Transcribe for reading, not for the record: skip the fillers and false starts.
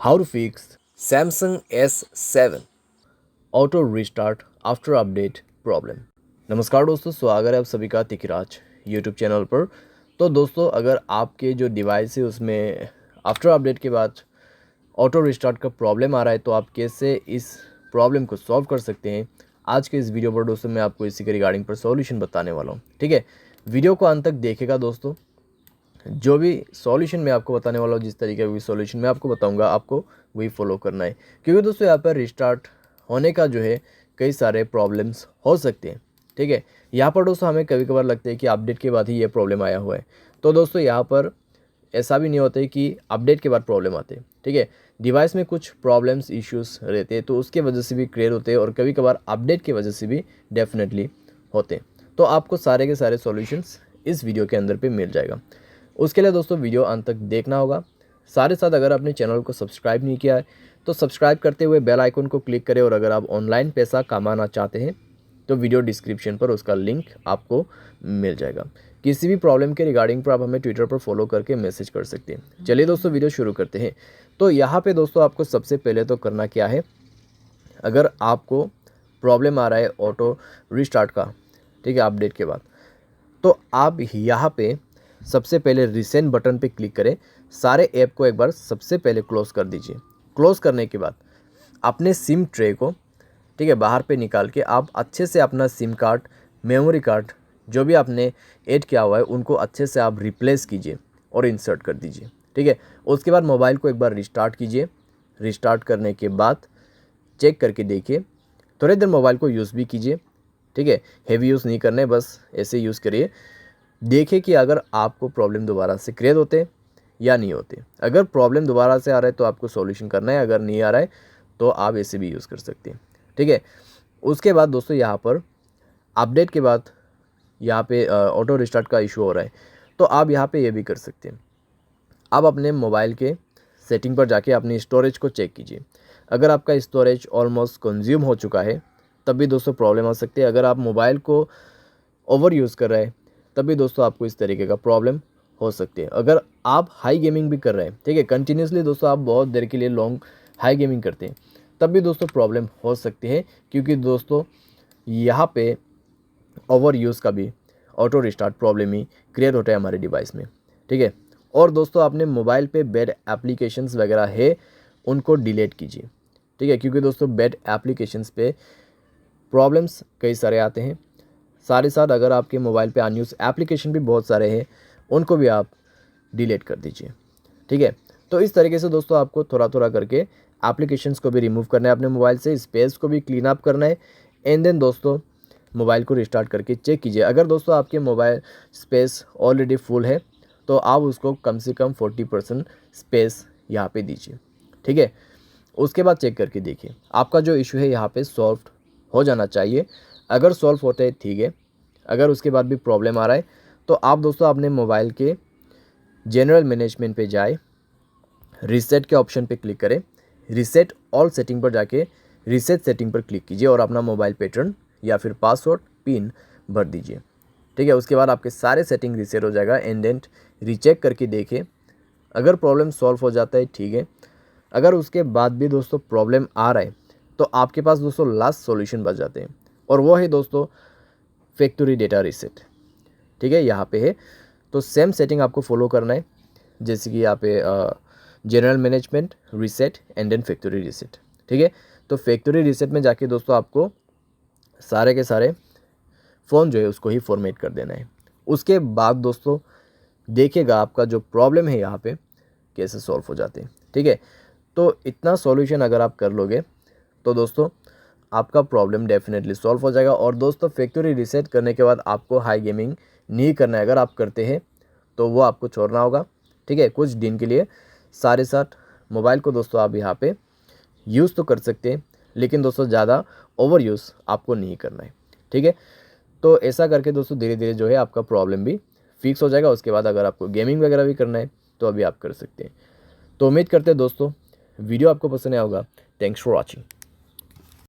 How to fix Samsung S7 auto restart after update problem. नमस्कार दोस्तों, स्वागत है आप सभी का तिकराज यूट्यूब चैनल पर। तो दोस्तों, अगर आपके जो डिवाइस है उसमें आफ्टर अपडेट के बाद ऑटो रिस्टार्ट का प्रॉब्लम आ रहा है तो आप कैसे इस प्रॉब्लम को सॉल्व कर सकते हैं, आज के इस वीडियो पर दोस्तों मैं आपको इसी के रिगार्डिंग पर सॉल्यूशन बताने वाला हूँ। ठीक है, वीडियो को अंत तक देखेगा दोस्तों। जो भी सॉल्यूशन मैं आपको बताने वाला हूँ, जिस तरीके का भी सॉल्यूशन मैं आपको बताऊंगा, आपको वही फॉलो करना है, क्योंकि दोस्तों यहाँ पर रिस्टार्ट होने का जो है कई सारे प्रॉब्लम्स हो सकते हैं। ठीक है, यहाँ पर दोस्तों हमें कभी कभार लगता है कि अपडेट के बाद ही ये प्रॉब्लम आया हुआ है, तो दोस्तों यहाँ पर ऐसा भी नहीं होता है कि अपडेट के बाद प्रॉब्लम आते हैं। ठीक है, डिवाइस में कुछ प्रॉब्लम्स इश्यूज रहते हैं तो उसके वजह से भी क्लियर होते हैं, और कभी कभार अपडेट की वजह से भी डेफिनेटली होते हैं। तो आपको सारे के सारे सॉल्यूशंस इस वीडियो के अंदर पे मिल जाएगा। उसके लिए दोस्तों वीडियो अंत तक देखना होगा। साथ साथ अगर आपने चैनल को सब्सक्राइब नहीं किया है तो सब्सक्राइब करते हुए बेल आइकन को क्लिक करें, और अगर आप ऑनलाइन पैसा कमाना चाहते हैं तो वीडियो डिस्क्रिप्शन पर उसका लिंक आपको मिल जाएगा। किसी भी प्रॉब्लम के रिगार्डिंग पर आप हमें ट्विटर पर फॉलो करके मैसेज कर सकते हैं। चलिए दोस्तों, वीडियो शुरू करते हैं। तो यहाँ पे दोस्तों आपको सबसे पहले तो करना क्या है, अगर आपको प्रॉब्लम आ रहा है ऑटो रिस्टार्ट का, ठीक है, अपडेट के बाद, तो आप यहाँ पे सबसे पहले रिसेंट बटन पे क्लिक करें। सारे ऐप को एक बार सबसे पहले क्लोज़ कर दीजिए। क्लोज़ करने के बाद अपने सिम ट्रे को, ठीक है, बाहर पे निकाल के आप अच्छे से अपना सिम कार्ड, मेमोरी कार्ड जो भी आपने ऐड किया हुआ है उनको अच्छे से आप रिप्लेस कीजिए और इंसर्ट कर दीजिए। ठीक है, उसके बाद मोबाइल को एक बार रिस्टार्ट कीजिए। रिस्टार्ट करने के बाद चेक करके देखिए, थोड़ी देर मोबाइल को यूज़ भी कीजिए। ठीक है, हेवी यूज़ नहीं करना है, बस ऐसे यूज़ करिए। देखिए कि अगर आपको प्रॉब्लम दोबारा से क्रिएट होते या नहीं होते। अगर प्रॉब्लम दोबारा से आ रहा है तो आपको सॉल्यूशन करना है, अगर नहीं आ रहा है तो आप ऐसे भी यूज़ कर सकते हैं। ठीक है, उसके बाद दोस्तों यहाँ पर अपडेट के बाद यहाँ पे ऑटो रिस्टार्ट का इशू हो रहा है, तो आप यहाँ पे ये भी कर सकते हैं। आप अपने मोबाइल के सेटिंग पर जाके अपनी स्टोरेज को चेक कीजिए। अगर आपका स्टोरेज ऑलमोस्ट कंज्यूम हो चुका है तब भी दोस्तों प्रॉब्लम आ सकती है। अगर आप मोबाइल को ओवर यूज़ कर रहे हैं तब भी दोस्तों आपको इस तरीके का प्रॉब्लम हो सकती है। अगर आप हाई गेमिंग भी कर रहे हैं, ठीक है, कंटिन्यूसली दोस्तों आप बहुत देर के लिए लॉन्ग हाई गेमिंग करते हैं, तब भी दोस्तों प्रॉब्लम हो सकती है, क्योंकि दोस्तों यहाँ पे ओवर यूज़ का भी ऑटो रिस्टार्ट प्रॉब्लम ही क्रिएट होता है हमारे डिवाइस में। ठीक है, और दोस्तों अपने मोबाइल पे बैड एप्लीकेशंस वगैरह है उनको डिलीट कीजिए। ठीक है, क्योंकि दोस्तों बैड एप्लीकेशंस पे प्रॉब्लम्स कई सारे आते हैं। साथ ही साथ अगर आपके मोबाइल पे अनयूज एप्लीकेशन भी बहुत सारे हैं उनको भी आप डिलीट कर दीजिए। ठीक है, तो इस तरीके से दोस्तों आपको थोड़ा थोड़ा करके एप्लीकेशंस को भी रिमूव करना है अपने मोबाइल से, स्पेस को भी क्लीन अप करना है। एंड देन दोस्तों मोबाइल को रिस्टार्ट करके चेक कीजिए। अगर दोस्तों आपके मोबाइल स्पेस ऑलरेडी फुल है तो आप उसको कम से कम 40% स्पेस यहाँ पे दीजिए। ठीक है, उसके बाद चेक करके देखिए आपका जो इशू है यहाँ पे सॉल्व हो जाना चाहिए। अगर सॉल्व होता है ठीक है, अगर उसके बाद भी प्रॉब्लम आ रहा है तो आप दोस्तों अपने मोबाइल के जनरल मैनेजमेंट पे जाए, रीसेट के ऑप्शन पे क्लिक करें, रीसेट ऑल सेटिंग पर जाके रीसेट सेटिंग पर क्लिक कीजिए और अपना मोबाइल पैटर्न या फिर पासवर्ड पिन भर दीजिए। ठीक है, उसके बाद आपके सारे सेटिंग रीसेट हो जाएगा। एंड देन रीचेक करके देखें, अगर प्रॉब्लम सॉल्व हो जाता है ठीक है, अगर उसके बाद भी दोस्तों प्रॉब्लम आ रहा है तो आपके पास दोस्तों लास्ट सॉल्यूशन बच जाते हैं, और वो है दोस्तों फैक्ट्री डेटा रीसेट। ठीक है, यहाँ पे है तो सेम सेटिंग आपको फॉलो करना है, जैसे कि यहाँ पे general management, reset and then factory reset. ठीक है, तो फैक्ट्री रीसेट में जाके दोस्तों आपको सारे के सारे फ़ोन जो है उसको ही फॉर्मेट कर देना है। उसके बाद दोस्तों देखिएगा आपका जो प्रॉब्लम है यहाँ पे कैसे सॉल्व हो जाते हैं। ठीक है, तो इतना सॉल्यूशन अगर आप कर लोगे तो दोस्तों आपका प्रॉब्लम डेफिनेटली सॉल्व हो जाएगा। और दोस्तों फैक्ट्री रीसेट करने के बाद आपको हाई गेमिंग नहीं करना है। अगर आप करते हैं तो वो आपको छोड़ना होगा। ठीक है, कुछ दिन के लिए सारे साथ मोबाइल को दोस्तों आप यहाँ पे यूज़ तो कर सकते हैं, लेकिन दोस्तों ज़्यादा ओवर यूज़ आपको नहीं करना है। ठीक है, तो ऐसा करके दोस्तों धीरे धीरे जो है आपका प्रॉब्लम भी फिक्स हो जाएगा। उसके बाद अगर आपको गेमिंग वगैरह भी करना है तो अभी आप कर सकते हैं। तो उम्मीद करते हैं दोस्तों वीडियो आपको पसंद आया होगा। Thanks for watching.